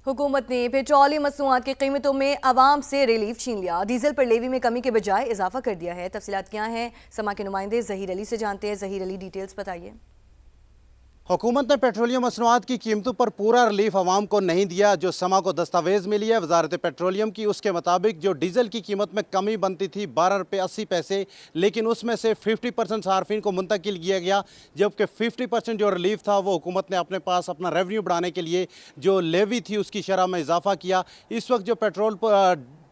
हुकूमत ने पेट्रोलियम मसनूआत की कीमतों में आवाम से रिलीफ छीन लिया। डीजल पर लेवी में कमी के बजाय इजाफा कर दिया है। तफसीलात क्या हैं, समा के नुमाइंदे ज़हीर अली से जानते हैं। ज़हीर अली, डिटेल्स बताइए। हुकूमत ने पेट्रोलियम मसनूआत की कीमतों पर पूरा रिलीफ आवाम को नहीं दिया। जो समा को दस्तावेज़ मिली है वजारत पेट्रोलियम की, उसके मुताबिक जो डीजल की कीमत में कमी बनती थी 12 रुपये 80 पैसे, लेकिन उसमें से 50% सार्फिन को मुंतकिल किया गया, जबकि 50% जो रिलीफ था वो हुकूमत ने अपने पास अपना रेवन्यू बढ़ाने के लिए जो लेवी थी उसकी शरह में इजाफा किया। इस वक्त जो पेट्रोल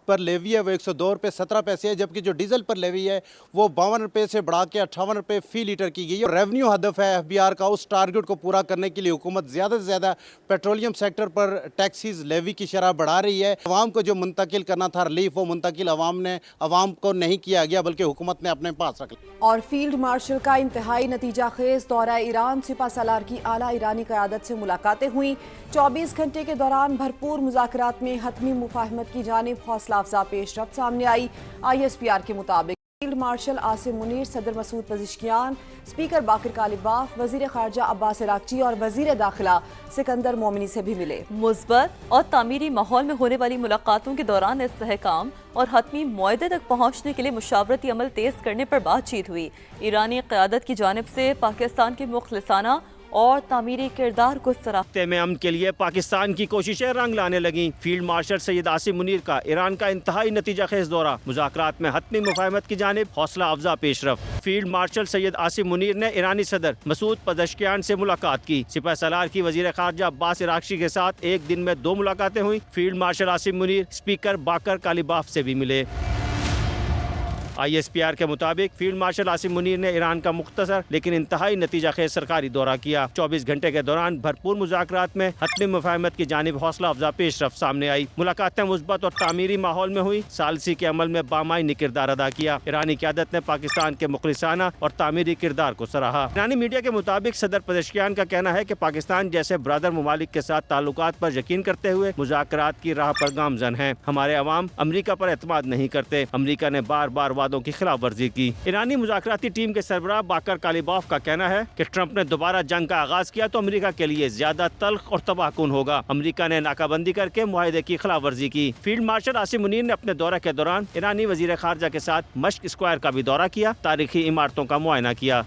पर लेवी है वो 102 रुपये 17 पैसे है, जबकि जो डीजल पर लेवी है वो 52 रुपये से बढ़ा के 58 रुपये फ़ी लीटर की गई है। रेवन्यू हदफ है FBR का, उस टारगेट को पूरा करने के लिए हुकूमत ज़्यादा से ज़्यादा पेट्रोलियम सेक्टर पर टैक्सीज लेवी की शरह बढ़ा रही है। अवाम को जो मुंतकिल करना था रिलीफ, वो मुंतकिल अवाम को नहीं किया गया, बल्कि हुकूमत ने अपने पास रख लिया। और फील्ड मार्शल का इंतहाई नतीजा खेज दौरा ईरान, सिपह सालार की आला ईरानी क़यादत से मुलाकातें हुई। 24 घंटे के दौरान भरपूर मुज़ाकरात में हतमी मुफाहमत की जानिब हौसला अफजा पेशरफ्त सामने आई। ISPR के मुताबिक फील्ड मार्शल आसिम मुनीर, सदर मसूद पज़ेश्कियान, स्पीकर बाकर कालिबाफ, वज़ीर ख़ारजा अब्बास अरागची और वज़ीर दाखिला सिकंदर मोमिनी से भी मिले। मुस्बत और तामीरी माहौल में होने वाली मुलाकातों के दौरान इस्तेहकाम और हतमी मुआहदे तक पहुँचने के लिए मुशावरती अमल तेज करने पर बातचीत हुई। ईरानी क़यादत की जानिब से पाकिस्तान के मुखलिसाना और तामीरी किरदार को सराहते में अमन के लिए पाकिस्तान की कोशिशें रंग लाने लगी। फील्ड मार्शल सैयद आसिम मुनीर का ईरान का इंतहाई नतीजा खेज दौरा, मुज़ाकरात में हतमी मुफाहमत की जानिब हौसला अफजा पेशरफ्त। फील्ड मार्शल सैयद आसिम मुनीर ने ईरानी सदर मसूद पज़ेश्कियान से मुलाकात की। सिपह सालार की वज़ीर ख़ारजा अब्बास अरागची के साथ एक दिन में 2 मुलाकातें हुई। Field marshal Asim Munir speaker Baqer Qalibaf से भी मिले। ISPR के मुताबिक फील्ड मार्शल आसिम मुनीर ने ईरान का मुख्तसर लेकिन इंतहाई नतीजा खेज सरकारी दौरा किया। 24 घंटे के दौरान भरपूर मुज़ाकरात में हतमी मुफाहमत की जानिब हौसला अफजा पेशरफ्त सामने आई। मुलाकातें मुस्बत और तामीरी माहौल में हुई। सालसी के अमल में बामायनी किरदार अदा किया। ईरानी क़यादत ने पाकिस्तान के मुखलिसाना और तामीरी किरदार को सराहा। ईरानी मीडिया के मुताबिक सदर पज़ेश्कियान का कहना है कि पाकिस्तान जैसे ब्रादर ममालिक के साथ ताल्लुकात पर यकीन करते हुए मुज़ाकरात की राह पर गामजन है। हमारे अवाम अमरीका पर एतमाद नहीं करते। अमरीका ने बार बार वादों की खिलाफ वर्जी की। ईरानी मुज़ाकराती टीम के सरबराह बाकर कालिबाफ का कहना है कि ट्रंप ने दोबारा जंग का आगाज किया तो अमरीका के लिए ज्यादा तल्ख और तबाहकुन होगा। अमरीका ने नाकाबंदी करके मुआहदे की खिलाफ वर्जी की। फील्ड मार्शल आसिम मुनीर ने अपने दौरे के दौरान ईरानी वजीर खारजा के साथ मश्क स्क्वायर का भी दौरा किया, तारीखी इमारतों का मुआयना किया।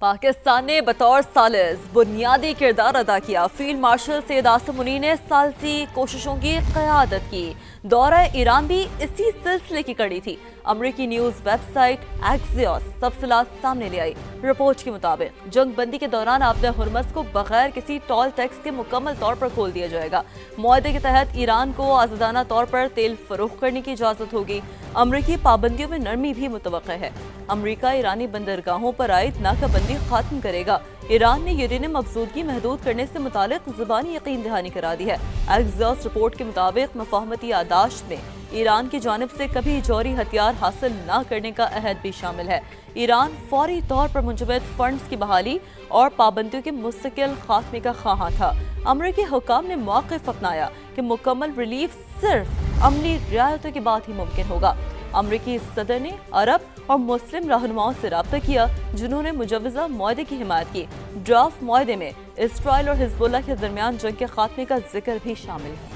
पाकिस्तान ने बतौर सालिस बुनियादी किरदार अदा किया। फील्ड मार्शल सैयद आसिम मुनीर ने सालसी कोशिशों की क़यादत की। दौरा ईरान भी इसी सिलसिले की कड़ी थी। अमरीकी न्यूज़ वेबसाइट एक्सियोस तफसीलात सामने ले आई। रिपोर्ट के मुताबिक जंग बंदी के दौरान आपदा हुर्मस को बगैर किसी टोल टैक्स के मुकम्मल तौर पर खोल दिया जाएगा। मुआहदे के तहत ईरान को आज़ादाना तौर पर तेल फरोख्त करने की इजाज़त होगी। अमरीकी पाबंदियों में नरमी भी मुतवक्का है। अमरीका ईरानी बंदरगाहों पर आयद नाकाबंदी खत्म करेगा। ईरान ने यूरेनियम अफजूदगी महदूद करने से मुतालिक ज़बानी यकीन दहानी करा दी है। एक्सियोस रिपोर्ट के मुताबिक मुफाहमती यादाश्त में ईरान की जानिब से कभी जौहरी हथियार हासिल न करने का अहद भी शामिल है। ईरान फौरी तौर पर मुंजमद फंड्स की बहाली और पाबंदियों के मुस्तकिल खात्मे का ख्वाह था। अमरीकी हुक्काम ने मौक़िफ़ अपनाया कि मुकम्मल रिलीफ सिर्फ अमली रियायतों के बाद ही मुमकिन होगा। अमरीकी सदर ने अरब और मुस्लिम रहनुमाओं से रब्ता किया जिन्होंने मुजव्वज़ा मुआहदे की हिमायत की। ड्राफ्ट मुआहदे में इसराइल और हिज़्बुल्लाह के दरमियान जंग के खात्मे का जिक्र भी शामिल है।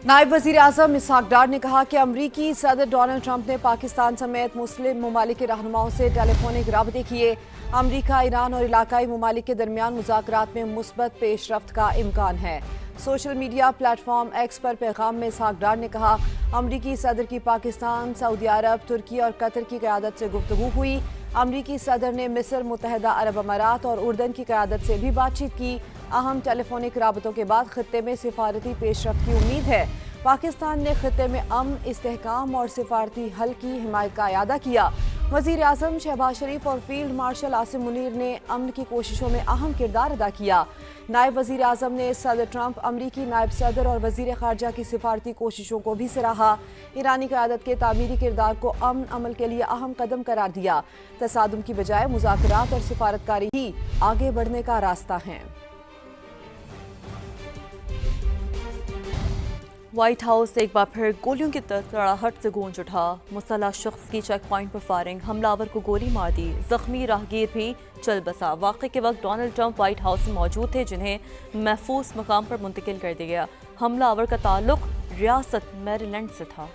नायब वज़ीर आज़म इसहाक डार ने कहा कि अमरीकी सदर डोनाल्ड ट्रंप ने पाकिस्तान समेत मुस्लिम ममालिक के रहनुमाओं से टेलीफोनिक राबते किए। अमरीका, ईरान और इलाकाई ममालिक के दरमियान मुज़ाकरात में मुस्बत पेशरफ्त का इम्कान है। सोशल मीडिया प्लेटफॉर्म एक्स पर पैगाम में इसहाक डार ने कहा, अमरीकी सदर की पाकिस्तान, सऊदी अरब, तुर्की और कतर की क़यादत से गुफ्तगू हुई। अमरीकी सदर ने मिस्र, मुत्तहदा अरब अमारात और उर्दन की क़यादत से भी बातचीत की। अहम टेलीफोनिक राबतों के बाद खित्ते में सिफारती पेशरफ्त की उम्मीद है। पाकिस्तान ने खित्ते में अमन, इस्तेहकाम और सिफारती हल की हिमायत का इयादा किया। वज़ीर आज़म शहबाज शरीफ और फील्ड मार्शल आसिम मुनीर ने अमन की कोशिशों में अहम किरदार अदा किया। नायब वज़ीर आज़म ने सदर ट्रंप, अमरीकी नायब सदर और वज़ीर ख़ारजा की सिफारती कोशिशों को भी सराहा। ईरानी क़यादत के तामीरी किरदार को अमन अमल के लिए अहम कदम करार दिया। तसादुम की बजाय मुज़ाकरात और सिफारतकारी ही आगे बढ़ने का रास्ता है। व्हाइट हाउस एक बार फिर गोलियों की तड़ाहट से गूंज उठा। मुसल्लह शख्स की चेक पॉइंट पर फायरिंग, हमलावर को गोली मार दी, जख्मी राहगीर भी चल बसा। वाक़े के वक्त डोनाल्ड ट्रंप व्हाइट हाउस में मौजूद थे, जिन्हें महफूज मकाम पर मुंतकिल कर दिया गया। हमलावर का ताल्लुक रियासत मैरीलैंड से था।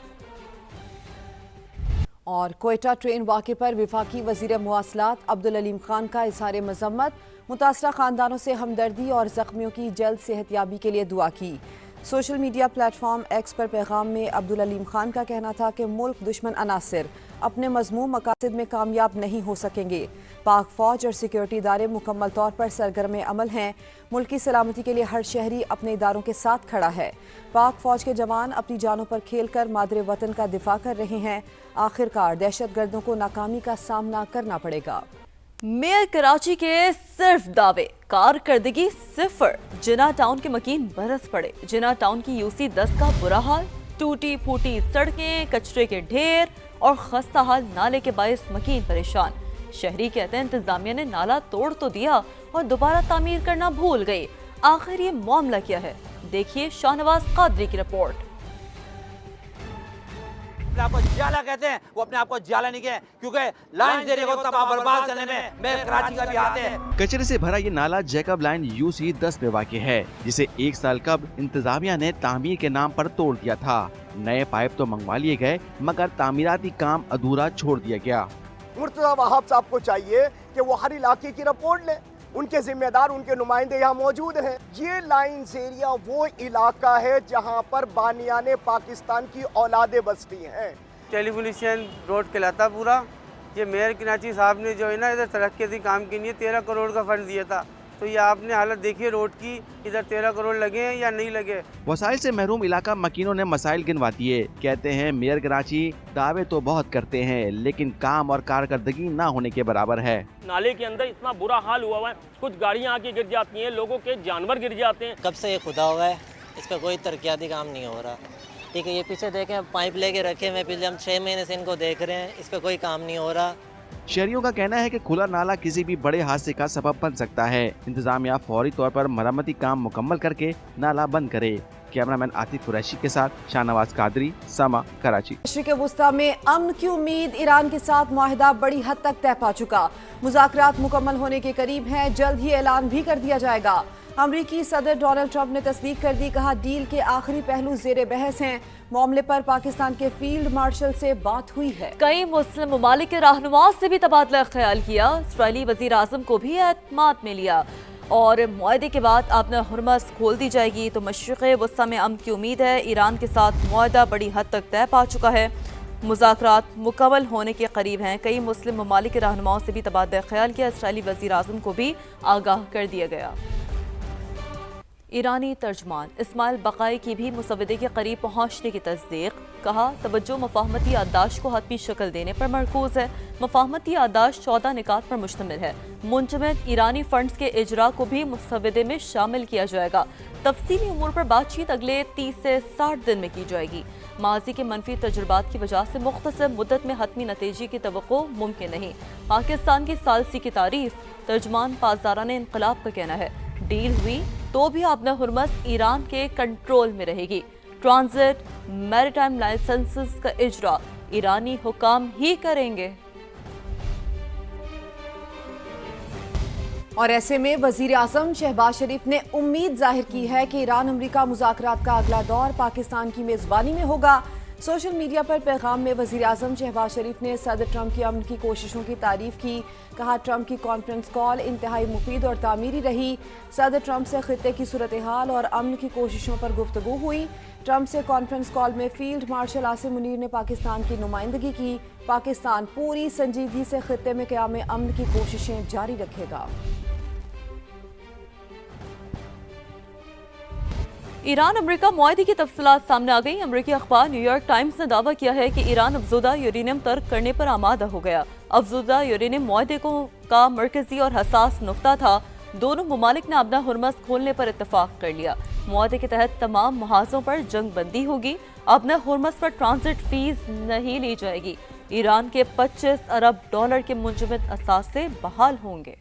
और कोयटा ट्रेन वाक़े पर वफाकी वज़ीर मवासलात अब्दुल अलीम खान का इज़हार मज़म्मत, मुतासरा ख़ानदानों से हमदर्दी और ज़ख्मियों की जल्द सेहतयाबी के लिए दुआ की। सोशल मीडिया प्लेटफॉर्म एक्स पर पैगाम में अब्दुल अलीम खान का कहना था कि मुल्क दुश्मन अनासिर अपने मज़मूम मकासद में कामयाब नहीं हो सकेंगे। पाक फ़ौज और सिक्योरिटी इदारे मुकम्मल तौर पर सरगर्म अमल हैं। मुल्क की सलामती के लिए हर शहरी अपने इदारों के साथ खड़ा है। पाक फ़ौज के जवान अपनी जानों पर खेल कर मादरे वतन का दिफा कर रहे हैं। आखिरकार दहशत गर्दों को नाकामी का सामना करना पड़ेगा। मेयर कराची के सिर्फ दावे, कारकर्दगी सिफर। जिना टाउन के मकीन बरस पड़े। जिना टाउन की यूसी 10 का बुरा हाल, टूटी फूटी सड़कें, कचरे के ढेर और खस्ता हाल नाले के बायस मकीन परेशान। शहरी कहते हैं इंतजामिया ने नाला तोड़ तो दिया और दोबारा तामीर करना भूल गई। आखिर ये मामला क्या है, देखिए शाहनवाज कादरी की रिपोर्ट। आपको जाला कहते हैं, वो अपने आप को जाला नहीं कहते, क्योंकि लाइन एरिया को तबाह बर्बाद करने में मेयर कराची का भी हाथ है। कचरे से भरा ये नाला जैकब लाइन यूसी 10 में वाक़ है, जिसे 1 साल कब इंतजामिया ने तामीर के नाम पर तोड़ दिया था। नए पाइप तो मंगवा लिए गए, मगर तामीराती काम अधूरा छोड़ दिया गया। मुर्तज़ा वहाब साहब को चाहिए कि वो हर इलाके की रिपोर्ट लें। उनके जिम्मेदार, उनके नुमाइंदे यहाँ मौजूद हैं। ये लाइन्स एरिया वो इलाका है जहाँ पर बानियाने पाकिस्तान की औलादें बसती हैं। टेलीफोनिशियन रोड कहलाता पूरा। ये मेयर कराची साहब ने जो है ना इधर तरक्की काम के लिए 13 करोड़ का फंड दिया था, तो ये आपने हालत देखी रोड की, इधर 13 करोड़ लगे हैं या नहीं लगे। वसाइल से महरूम इलाका मकीनों ने मसाइल गिनवा दिए। कहते हैं मेयर कराची दावे तो बहुत करते हैं, लेकिन काम और कारकर्दगी ना होने के बराबर है। नाले के अंदर इतना बुरा हाल हुआ है, कुछ गाड़ियाँ आके गिर जाती हैं, लोगों के जानवर गिर जाते हैं। कब से ये खुदा हुआ है, इस पर कोई तरक्याती काम नहीं हो रहा। ठीक है, ये पीछे देखें पाइप लेके रखे हुए, पिछले हम 6 महीने से इनको देख रहे हैं, इस पर कोई काम नहीं हो रहा। शहरियों का कहना है कि खुला नाला किसी भी बड़े हादसे का सबब बन सकता है। इंतजामिया फौरी तौर पर मरम्मती काम मुकम्मल करके नाला बंद करे। कैमरामैन आतिफ कुरैशी के साथ शाहनवाज कादरी, समा, कराची। मशरिक़ वुस्ता में अमन की उम्मीद, ईरान के साथ मुआहिदा बड़ी हद तक तय पा चुका। मुज़ाकरात मुकम्मल होने के करीब हैं, जल्द ही ऐलान भी कर दिया जाएगा। अमरीकी सदर डोनाल्ड ट्रंप ने तस्दीक कर दी, कहा डील के आखिरी पहलू ज़ेरे बहस हैं। मामले पर पाकिस्तान के फील्ड मार्शल से बात हुई है। कई मुस्लिम ममालिक के रहनुमाओं से भी तबादला ख्याल किया। इसराइली वज़ीर आज़म को भी एतमाद में लिया और मुआहदे के बाद अपना हुरमस खोल दी जाएगी। तो मशरिक़ वस्ता में अमन की उम्मीद है। ईरान के साथ मुआहदा बड़ी हद तक तय पा चुका है। मुज़ाकरात मुकम्मल होने के करीब हैं। कई मुस्लिम ममालिक के रहनुमाओं से भी तबादला ख्याल किया। इसराइली वज़ीर आज़म को भी आगाह कर दिया गया। ईरानी तर्जमान इस्माइल बकाई की भी मुसवदे के करीब पहुँचने की तस्दीक। कहा तवज्जो मफाहमती याददाश्त को हतमी शक्ल देने पर मरकूज है। मफाहमती याददाश्त 14 निकात पर मुश्तमिल है। मुंजमद ईरानी फंड्स के इजरा को भी मुसवदे में शामिल किया जाएगा। तफसीली उमूर पर बातचीत अगले 30 से 60 दिन में की जाएगी। माजी के मनफी तजुर्बात की वजह से मुख्तसर मुद्दत में हतमी नतीजे की तवक्को मुमकिन नहीं। पाकिस्तान की सालसी की तारीफ तर्जमान पासदाराने इनकलाब का कहना है। डील हुई तो भी अपना हुरमस ईरान के कंट्रोल में रहेगी। ट्रांजिट मैरीटाइम लाइसेंसेस का इजरा ईरानी हुकाम ही करेंगे। और ऐसे में वज़ीर आज़म शहबाज शरीफ ने उम्मीद जाहिर की है कि ईरान अमरीका मुज़ाकरात का अगला दौर पाकिस्तान की मेज़बानी में होगा। सोशल मीडिया पर पैगाम में वज़ीर आज़म शहबाज शरीफ ने सदर ट्रंप की अमन की कोशिशों की तारीफ की। कहा ट्रंप की कॉन्फ्रेंस कॉल इंतहाई मुफीद और तामीरी रही। सदर ट्रंप से खित्ते की सूरत हाल और अमन की कोशिशों पर गुफ्तगू हुई। ट्रंप से कॉन्फ्रेंस कॉल में फील्ड मार्शल आसिम मुनीर ने पाकिस्तान की नुमाइंदगी की। पाकिस्तान पूरी संजीदगी से खित्ते में क़याम अमन की कोशिशें जारी रखेगा। ईरान अमेरिका मुआहदे की तफसीलात सामने आ गई। अमेरिकी अखबार न्यूयॉर्क टाइम्स ने दावा किया है कि ईरान अफजुदा यूरेनियम तर्क करने पर आमादा हो गया। अफजुदा यूरेनियम मुआहदे का मरकजी और हसास नुक्ता था। दोनों ममालिक ने अपना हुरमस खोलने पर इत्तफाक कर लिया। मुआहदे के तहत तमाम महाजों पर जंग बंदी होगी। अपने हुरमस पर ट्रांजिट फीस नहीं ली जाएगी। ईरान के $25 अरब के मुंजमद असासे बहाल होंगे।